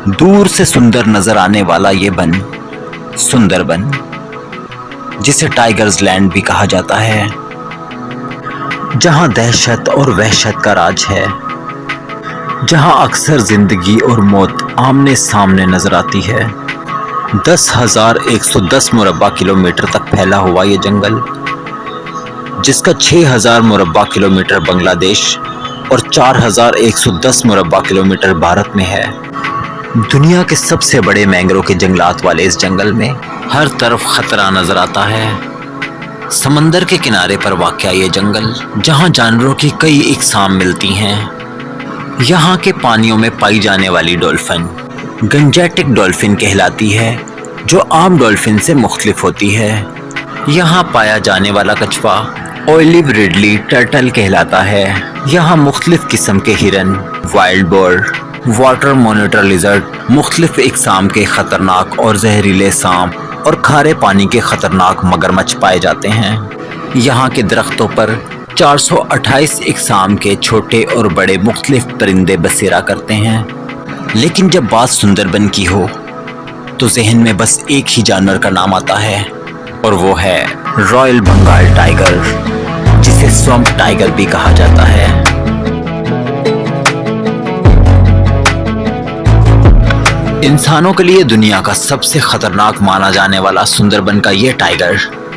دور سے سندر نظر آنے والا یہ بن سندربن، جسے ٹائیگرز لینڈ بھی کہا جاتا ہے، جہاں دہشت اور وحشت کا راج ہے، جہاں اکثر زندگی اور موت آمنے سامنے نظر آتی ہے۔ 10,110 مربع کلومیٹر تک پھیلا ہوا یہ جنگل، جس کا 6,000 مربع کلومیٹر بنگلہ دیش اور 4,110 مربع کلومیٹر بھارت میں ہے۔ دنیا کے سب سے بڑے مینگرو کے جنگلات والے اس جنگل میں ہر طرف خطرہ نظر آتا ہے۔ سمندر کے کنارے پر واقع یہ جنگل، جہاں جانوروں کی کئی اقسام ملتی ہیں۔ یہاں کے پانیوں میں پائی جانے والی ڈولفن گنجیٹک ڈولفن کہلاتی ہے، جو عام ڈولفن سے مختلف ہوتی ہے۔ یہاں پایا جانے والا کچھوا اولیو ریڈلی ٹرٹل کہلاتا ہے۔ یہاں مختلف قسم کے ہرن، wild boar, water monitor lizard, مختلف اقسام کے خطرناک اور زہریلے سانپ اور کھارے پانی کے خطرناک مگرمچھ پائے جاتے ہیں۔ یہاں کے درختوں پر 428 اقسام کے چھوٹے اور بڑے مختلف پرندے بسیرا کرتے ہیں۔ لیکن جب بات سندربن کی ہو تو ذہن میں بس ایک ہی جانور کا نام آتا ہے، اور وہ ہے رائل بنگال ٹائیگر، جسے سوامپ ٹائیگر بھی کہا جاتا ہے۔ انسانوں کے لیے دنیا کا سب سے خطرناک مانا جانے والا سندربن کا یہ ٹائیگر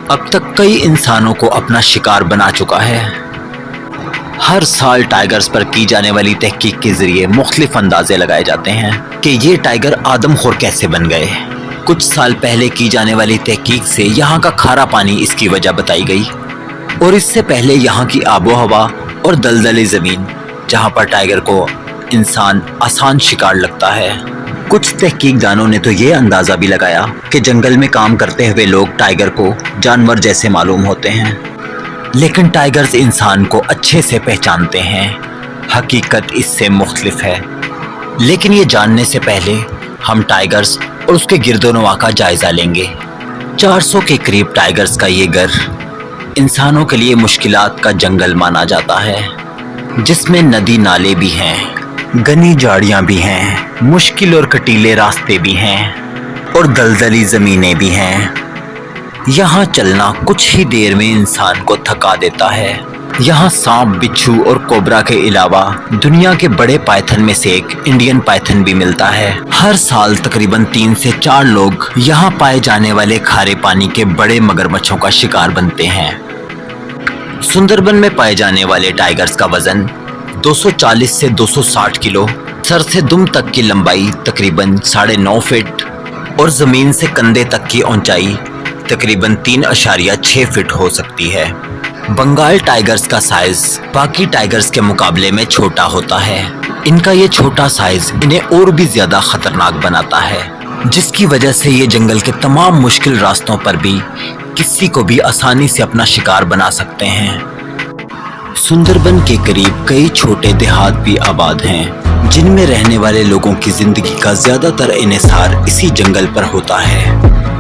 اب تک کئی انسانوں کو اپنا شکار بنا چکا ہے۔ ہر سال ٹائیگرز پر کی جانے والی تحقیق کے ذریعے مختلف اندازے لگائے جاتے ہیں کہ یہ ٹائیگر آدم خور کیسے بن گئے۔ کچھ سال پہلے کی جانے والی تحقیق سے یہاں کا کھارا پانی اس کی وجہ بتائی گئی، اور اس سے پہلے یہاں کی آب و ہوا اور دلدلی زمین، جہاں پر ٹائیگر کو انسان آسان شکار لگتا ہے۔ کچھ تحقیق دانوں نے تو یہ اندازہ بھی لگایا کہ جنگل میں کام کرتے ہوئے لوگ ٹائیگر کو جانور جیسے معلوم ہوتے ہیں، لیکن ٹائیگرز انسان کو اچھے سے پہچانتے ہیں۔ حقیقت اس سے مختلف ہے۔ لیکن یہ جاننے سے پہلے ہم ٹائیگرز اور اس کے گرد و نواح کا جائزہ لیں گے۔ 400 کے قریب ٹائیگرز کا یہ گھر انسانوں کے لیے مشکلات کا جنگل مانا جاتا ہے، جس میں ندی نالے بھی ہیں، گھنی جھاڑیاں بھی ہیں، مشکل اور کٹیلے راستے بھی ہیں، اور دلدلی زمینیں بھی ہیں۔ یہاں چلنا کچھ ہی دیر میں انسان کو تھکا دیتا ہے۔ یہاں سانپ، بچھو اور کوبرا کے علاوہ دنیا کے بڑے پائتھن میں سے ایک انڈین پائتھن بھی ملتا ہے۔ ہر سال تقریباً 3 سے 4 لوگ یہاں پائے جانے والے کھارے پانی کے بڑے مگرمچھوں کا شکار بنتے ہیں۔ سندربن میں پائے جانے والے ٹائیگرز کا وزن 240 سے 260 کلو، سر سے دم تک کی لمبائی تقریباً 9.5 فٹ، اور زمین سے کندھے تک کی اونچائی تقریباً 3.6 فٹ ہو سکتی ہے۔ بنگال ٹائیگرز کا سائز باقی ٹائیگرز کے مقابلے میں چھوٹا ہوتا ہے۔ ان کا یہ چھوٹا سائز انہیں اور بھی زیادہ خطرناک بناتا ہے، جس کی وجہ سے یہ جنگل کے تمام مشکل راستوں پر بھی کسی کو بھی آسانی سے اپنا شکار بنا سکتے ہیں۔ سندربن کے قریب کئی چھوٹے دیہات بھی آباد ہیں، جن میں رہنے والے لوگوں کی زندگی کا زیادہ تر انحصار اسی جنگل پر ہوتا ہے۔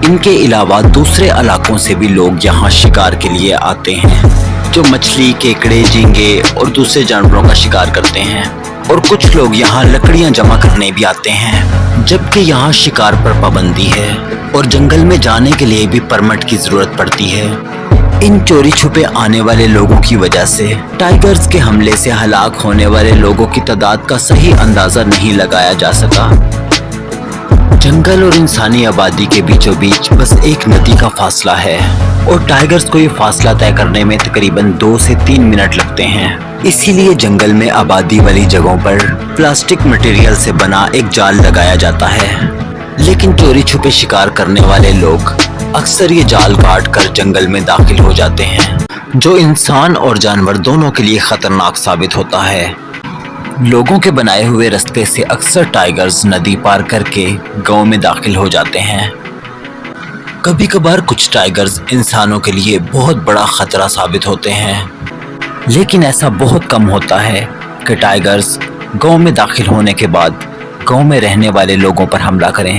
ان کے علاوہ دوسرے علاقوں سے بھی لوگ یہاں شکار کے لیے آتے ہیں، جو مچھلی، کیکڑے، جھینگے اور دوسرے جانوروں کا شکار کرتے ہیں، اور کچھ لوگ یہاں لکڑیاں جمع کرنے بھی آتے ہیں۔ جبکہ یہاں شکار پر پابندی ہے اور جنگل میں جانے کے لیے بھی پرمٹ کی ضرورت پڑتی ہے۔ ان چوری چھپے آنے والے لوگوں کی وجہ سے ٹائیگرز کے حملے سے ہلاک ہونے والے لوگوں کی تعداد کا صحیح اندازہ نہیں لگایا جا سکا۔ جنگل اور انسانی آبادی کے بیچوں بیچ بس ایک ندی کا فاصلہ ہے، اور ٹائیگرز کو یہ فاصلہ طے کرنے میں تقریباً 2 سے 3 منٹ لگتے ہیں۔ اسی لیے جنگل میں آبادی والی جگہوں پر پلاسٹک مٹیریل سے بنا ایک جال لگایا جاتا ہے، لیکن چوری چھپے شکار کرنے والے لوگ اکثر یہ جال کاٹ کر جنگل میں داخل ہو جاتے ہیں، جو انسان اور جانور دونوں کے لیے خطرناک ثابت ہوتا ہے۔ لوگوں کے بنائے ہوئے رستے سے اکثر ٹائیگرز ندی پار کر کے گاؤں میں داخل ہو جاتے ہیں۔ کبھی کبھار کچھ ٹائیگرز انسانوں کے لیے بہت بڑا خطرہ ثابت ہوتے ہیں، لیکن ایسا بہت کم ہوتا ہے کہ ٹائیگرز گاؤں میں داخل ہونے کے بعد گاؤں میں رہنے والے لوگوں پر حملہ کریں۔